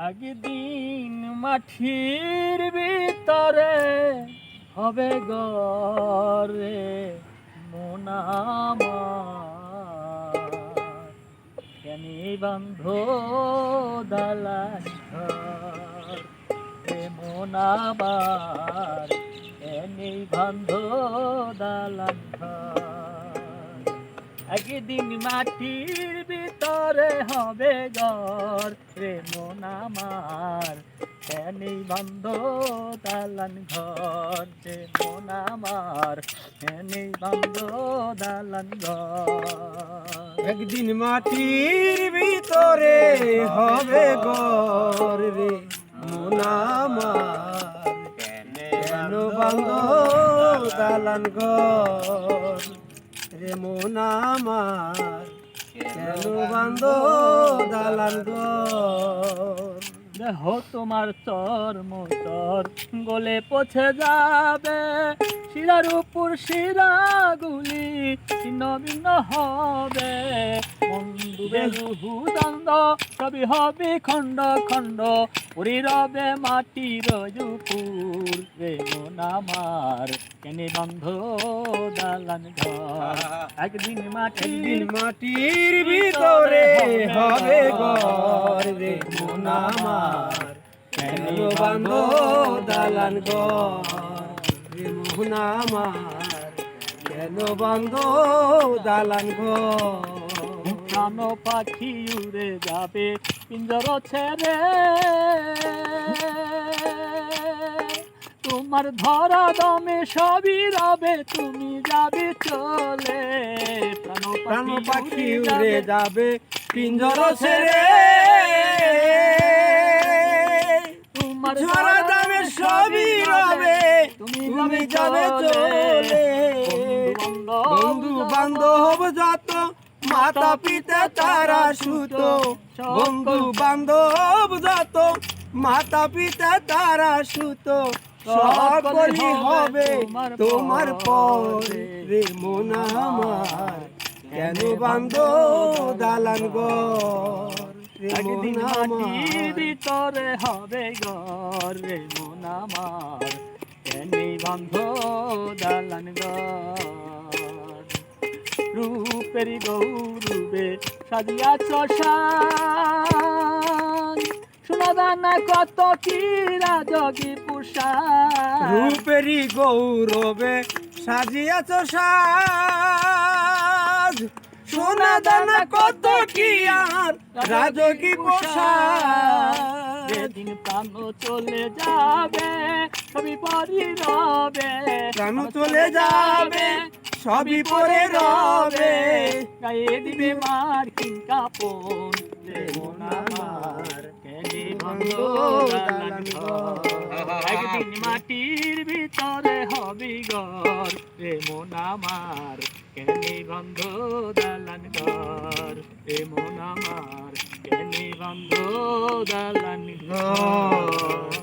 একদিন মাটির ভিতরে হবে গরে মন আমার। কেনি বন্ধ দালান ঘর রে মন আমার, কেনি বন্ধ দালান ঘর। একদিন মাটির ভিতরে হবে ঘর রে মন আমার, কেনি বন্ধ দালান ঘর রে মন আমার, কেনি বন্ধ দালান ঘর। একদিন মাটির ভিতরে হবে ঘর রে মন আমার, কেন বান্ধ দালান ঘর রে মন আমার, কেন বান্ধ দালান ঘর। দেহ তোমার চর্ম চর গলে পচে যাবে, শিরার উপর শিরাগুলি ছিন্ন ভিন্ন হবে। বন্ধু বেরুহু দ্বন্দ্ব সবই হবে খণ্ড খণ্ড, পরি রবে মাটির উপর রে মন আমার, কেনে বন্ধ দালান ঘর। একদিন মাটির ভিতরে হবে ঘর রে মন আমার, কেন বান্ধ দালান ঘর রে মন আমার, কেন বান্ধ দালান ঘর। প্রাণ পাখি উড়ে যাবে পিঞ্জর ছেড়ে, তোমার ধরা দমে সবই রবে তুমি যাবে চলে। প্রাণ পাখি উড়ে যাবে পিঞ্জর ছেড়ে, তোমার ধরা দমে সবই রবে তুমি যাবে চলে। বন্ধু বান্ধব যত মাতা পিতা তারা সুত, বন্ধু বান্ধব যত মাতা পিতা তারা সুত, সকলই হবে তোমার পরে রে মন আমার, কেন বান্ধ দালান ঘর রে মন আমার। ভিতরে হবে ঘর রে মন আমার, কেনে বন্ধ দালান ঘর। রূপের গৌরবে সাজিয়া শ্মশান, শোনা দানা কত কি রাজগী পোশাক। রূপেরই গৌরবে সাজিয়াছ সাজ, সোনা দানা কত কি আর রাজকী পোশাক। যেদিন প্রাণ চলে যাবে সবই পরি রবে, প্রাণ চলে যাবে সবই পরে রবে, গায়ে দিবে মার কিন কাপন রে মন আমার, কেনে বন্ধ দালান ঘর। একদিন মাটির ভিতরে হবে ঘর রে মন আমার, কেনে বন্ধ দালান ঘর রে মন আমার, কেনে বন্ধ দালান ঘর।